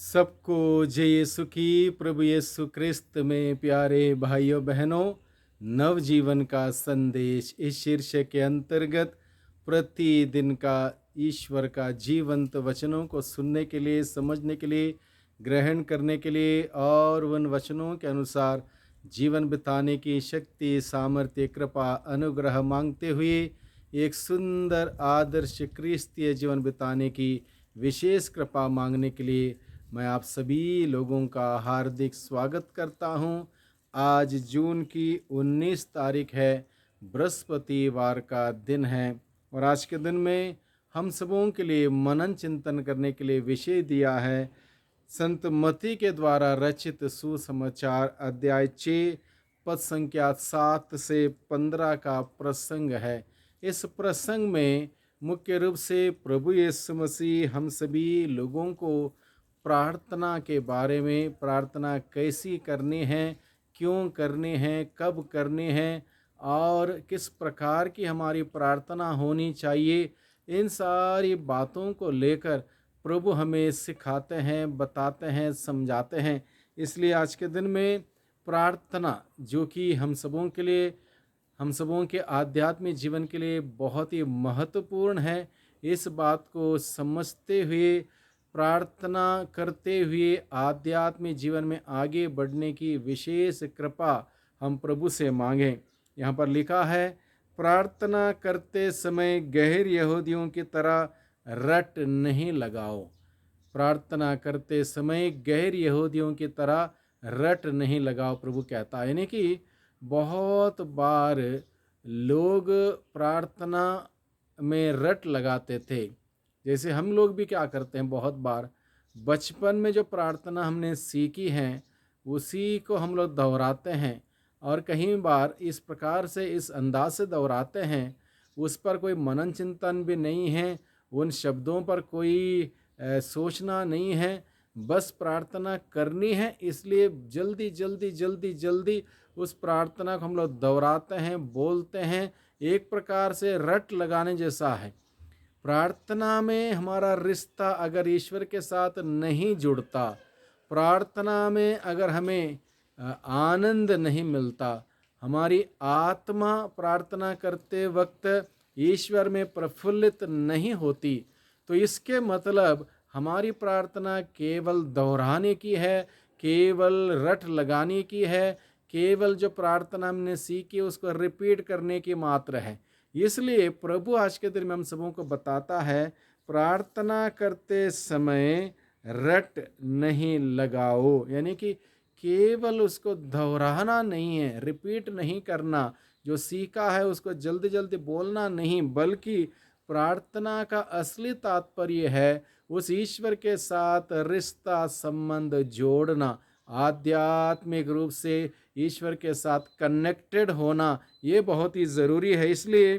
सबको जय यीशु की। प्रभु यीशु क्रिस्त में प्यारे भाइयों बहनों, नवजीवन का संदेश इस शीर्षक के अंतर्गत प्रतिदिन का ईश्वर का जीवंत वचनों को सुनने के लिए, समझने के लिए, ग्रहण करने के लिए और उन वचनों के अनुसार जीवन बिताने की शक्ति, सामर्थ्य, कृपा, अनुग्रह मांगते हुए एक सुंदर आदर्श क्रिस्तीय जीवन बिताने की विशेष कृपा मांगने के लिए मैं आप सभी लोगों का हार्दिक स्वागत करता हूं। आज जून की 19 तारीख है, बृहस्पतिवार का दिन है और आज के दिन में हम सबों के लिए मनन चिंतन करने के लिए विषय दिया है संत मती के द्वारा रचित सुसमाचार अध्याय 6 पद संख्या 7 से 15 का प्रसंग है। इस प्रसंग में मुख्य रूप से प्रभु यीशु मसीह हम सभी लोगों को प्रार्थना के बारे में, प्रार्थना कैसी करनी है, क्यों करनी है, कब करनी है और किस प्रकार की हमारी प्रार्थना होनी चाहिए, इन सारी बातों को लेकर प्रभु हमें सिखाते हैं, बताते हैं, समझाते हैं। इसलिए आज के दिन में प्रार्थना जो कि हम सबों के लिए, हम सबों के आध्यात्मिक जीवन के लिए बहुत ही महत्वपूर्ण है, इस बात को समझते हुए, प्रार्थना करते हुए आध्यात्मिक जीवन में आगे बढ़ने की विशेष कृपा हम प्रभु से मांगें। यहाँ पर लिखा है, प्रार्थना करते समय गैर यहूदियों की तरह रट नहीं लगाओ। प्रार्थना करते समय गैर यहूदियों की तरह रट नहीं लगाओ, प्रभु कहता है। यानी कि बहुत बार लोग प्रार्थना में रट लगाते थे। जैसे हम लोग भी क्या करते हैं, बहुत बार बचपन में जो प्रार्थना हमने सीखी है उसी को हम लोग दोहराते हैं और कहीं बार इस प्रकार से, इस अंदाज से दोहराते हैं, उस पर कोई मनन चिंतन भी नहीं है, उन शब्दों पर कोई सोचना नहीं है, बस प्रार्थना करनी है। इसलिए जल्दी जल्दी जल्दी जल्दी उस प्रार्थना को हम लोग दोहराते हैं, बोलते हैं, एक प्रकार से रट लगाने जैसा है। प्रार्थना में हमारा रिश्ता अगर ईश्वर के साथ नहीं जुड़ता, प्रार्थना में अगर हमें आनंद नहीं मिलता, हमारी आत्मा प्रार्थना करते वक्त ईश्वर में प्रफुल्लित नहीं होती, तो इसके मतलब हमारी प्रार्थना केवल दोहराने की है, केवल रट लगाने की है, केवल जो प्रार्थना हमने सीखी उसको रिपीट करने की मात्र है। इसलिए प्रभु आज के दिन में हम सबों को बताता है, प्रार्थना करते समय रट नहीं लगाओ। यानी कि केवल उसको दोहराना नहीं है, रिपीट नहीं करना, जो सीखा है उसको जल्दी जल्दी बोलना नहीं, बल्कि प्रार्थना का असली तात्पर्य है उस ईश्वर के साथ रिश्ता संबंध जोड़ना, आध्यात्मिक रूप से ईश्वर के साथ कनेक्टेड होना, ये बहुत ही ज़रूरी है। इसलिए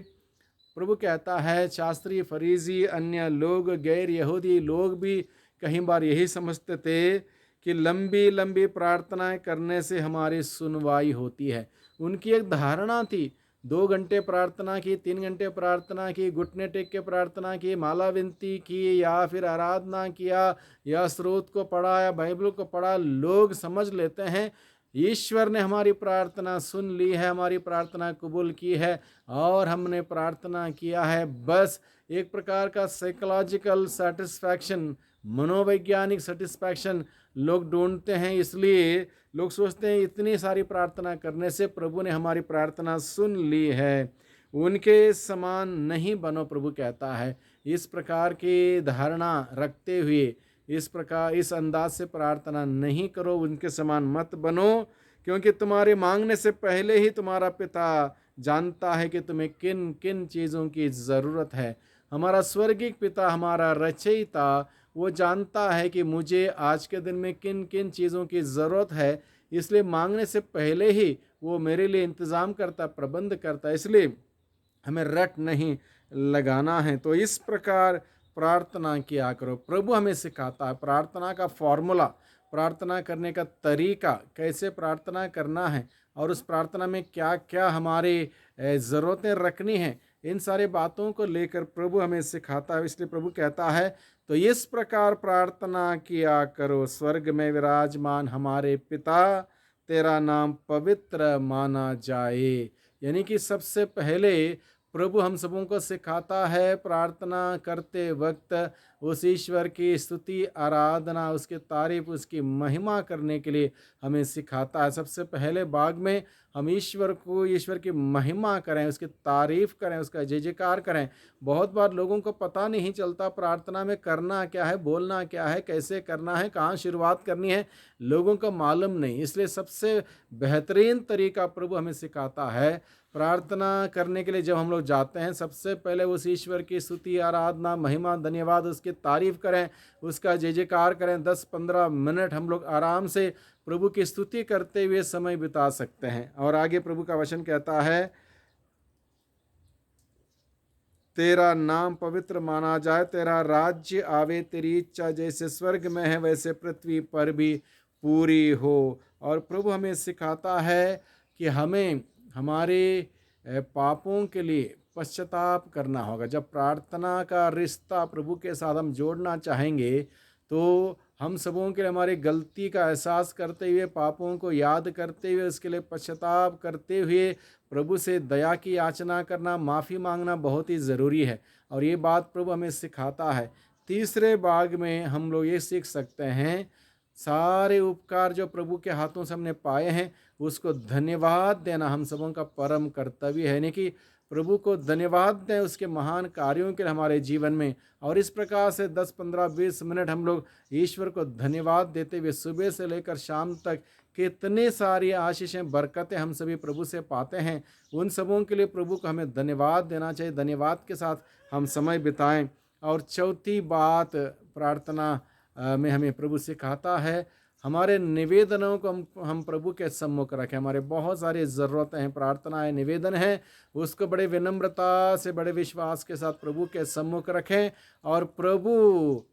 प्रभु कहता है, शास्त्री, फरीसी, अन्य लोग, गैर यहूदी लोग भी कहीं बार यही समझते थे कि लंबी लंबी प्रार्थनाएं करने से हमारी सुनवाई होती है। उनकी एक धारणा थी, 2 घंटे प्रार्थना की, 3 घंटे प्रार्थना की, घुटने टेक के प्रार्थना की, माला विनती की या फिर आराधना किया या स्रोत को पढ़ा या बाइबल को पढ़ा, लोग समझ लेते हैं ईश्वर ने हमारी प्रार्थना सुन ली है, हमारी प्रार्थना कबूल की है और हमने प्रार्थना किया है। बस एक प्रकार का साइकोलॉजिकल सेटिस्फैक्शन, मनोवैज्ञानिक सेटिस्फैक्शन लोग ढूंढते हैं। इसलिए लोग सोचते हैं इतनी सारी प्रार्थना करने से प्रभु ने हमारी प्रार्थना सुन ली है। उनके समान नहीं बनो, प्रभु कहता है। इस प्रकार की धारणा रखते हुए, इस प्रकार इस अंदाज से प्रार्थना नहीं करो, उनके समान मत बनो, क्योंकि तुम्हारे मांगने से पहले ही तुम्हारा पिता जानता है कि तुम्हें किन किन चीज़ों की ज़रूरत है। हमारा स्वर्गिक पिता, हमारा रचयिता, वो जानता है कि मुझे आज के दिन में किन किन चीज़ों की ज़रूरत है। इसलिए मांगने से पहले ही वो मेरे लिए इंतज़ाम करता, प्रबंध करता। इसलिए हमें रट नहीं लगाना है। तो इस प्रकार प्रार्थना किया करो। प्रभु हमें सिखाता है प्रार्थना का फॉर्मूला, प्रार्थना करने का तरीका, कैसे प्रार्थना करना है और उस प्रार्थना में क्या क्या हमारी ज़रूरतें रखनी हैं। इन सारी बातों को लेकर प्रभु हमें सिखाता है। इसलिए प्रभु कहता है, तो इस प्रकार प्रार्थना किया करो, स्वर्ग में विराजमान हमारे पिता, तेरा नाम पवित्र माना जाए। यानी कि सबसे पहले प्रभु हम सबों को सिखाता है प्रार्थना करते वक्त उस ईश्वर की स्तुति, आराधना, उसकी तारीफ, उसकी महिमा करने के लिए हमें सिखाता है। सबसे पहले भाग में हम ईश्वर की महिमा करें, उसकी तारीफ करें, उसका जय जयकार करें। बहुत बार लोगों को पता नहीं चलता प्रार्थना में करना क्या है, बोलना क्या है, कैसे करना है, कहाँ शुरुआत करनी है, लोगों को मालूम नहीं। इसलिए सबसे बेहतरीन तरीका प्रभु हमें सिखाता है प्रार्थना करने के लिए। जब हम लोग जाते हैं, सबसे पहले उस ईश्वर की स्तुति, आराधना, महिमा, धन्यवाद, उसकी तारीफ करें, उसका जय जयकार करें। 10-15 मिनट हम लोग आराम से प्रभु की स्तुति करते हुए समय बिता सकते हैं। और आगे प्रभु का वचन कहता है, तेरा नाम पवित्र माना जाए, तेरा राज्य आवे, तेरी इच्छा जैसे स्वर्ग में है वैसे पृथ्वी पर भी पूरी हो। और प्रभु हमें सिखाता है कि हमें हमारे पापों के लिए पश्चाताप करना होगा। जब प्रार्थना का रिश्ता प्रभु के साथ हम जोड़ना चाहेंगे तो हम सबों के लिए हमारी गलती का एहसास करते हुए, पापों को याद करते हुए, उसके लिए पश्चाताप करते हुए प्रभु से दया की याचना करना, माफ़ी मांगना बहुत ही ज़रूरी है। और ये बात प्रभु हमें सिखाता है। तीसरे भाग में हम लोग ये सीख सकते हैं, सारे उपकार जो प्रभु के हाथों से हमने पाए हैं उसको धन्यवाद देना हम सबों का परम कर्तव्य है। यानी कि प्रभु को धन्यवाद दें उसके महान कार्यों के लिए हमारे जीवन में। और इस प्रकार से 10, 15, 20 मिनट हम लोग ईश्वर को धन्यवाद देते हुए सुबह से लेकर शाम तक कितने सारी आशीषें, बरकतें हम सभी प्रभु से पाते हैं। उन सबों के लिए प्रभु को हमें धन्यवाद देना चाहिए। धन्यवाद के साथ हम समय बिताएं। और चौथी बात प्रार्थना में हमें प्रभु सिखाता है, हमारे निवेदनों को हम प्रभु के सम्मुख रखें। हमारे बहुत सारी ज़रूरतें हैं, प्रार्थनाएं, निवेदन हैं, उसको बड़े विनम्रता से, बड़े विश्वास के साथ प्रभु के सम्मुख रखें। और प्रभु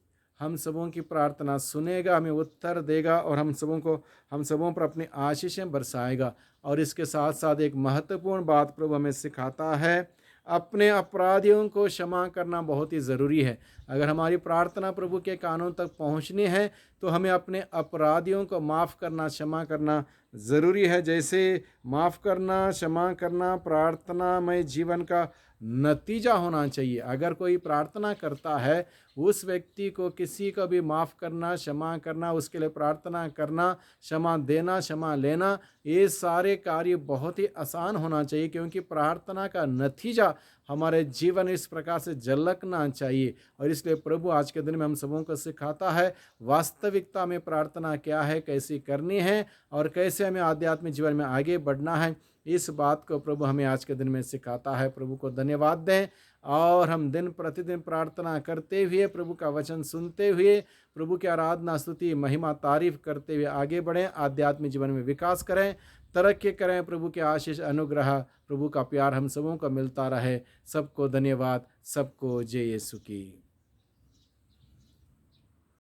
हम सबों की प्रार्थना सुनेगा, हमें उत्तर देगा और हम सबों पर अपनी आशीषें बरसाएगा। और इसके साथ साथ एक महत्वपूर्ण बात प्रभु हमें सिखाता है, अपने अपराधियों को क्षमा करना बहुत ही ज़रूरी है। अगर हमारी प्रार्थना प्रभु के कानों तक पहुंचनी है तो हमें अपने अपराधियों को माफ़ करना, क्षमा करना ज़रूरी है। जैसे माफ़ करना, क्षमा करना प्रार्थनामय जीवन का नतीजा होना चाहिए। अगर कोई प्रार्थना करता है, उस व्यक्ति को किसी को भी माफ़ करना, क्षमा करना, उसके लिए प्रार्थना करना, क्षमा देना, क्षमा लेना, ये सारे कार्य बहुत ही आसान होना चाहिए। क्योंकि प्रार्थना का नतीजा हमारे जीवन इस प्रकार से झलकना चाहिए। और इसलिए प्रभु आज के दिन में हम सबों को सिखाता है वास्तविकता में प्रार्थना क्या है, कैसी करनी है और कैसे हमें आध्यात्मिक जीवन में आगे बढ़ना है। इस बात को प्रभु हमें आज के दिन में सिखाता है। प्रभु को धन्यवाद दें और हम दिन प्रतिदिन प्रार्थना करते हुए, प्रभु का वचन सुनते हुए, प्रभु की आराधना, स्तुति, महिमा, तारीफ करते हुए आगे बढ़ें, आध्यात्मिक जीवन में विकास करें, तरक्की करें। प्रभु के आशीष, अनुग्रह, प्रभु का प्यार हम सबों को मिलता रहे। सबको धन्यवाद, सबको जय यीशु की।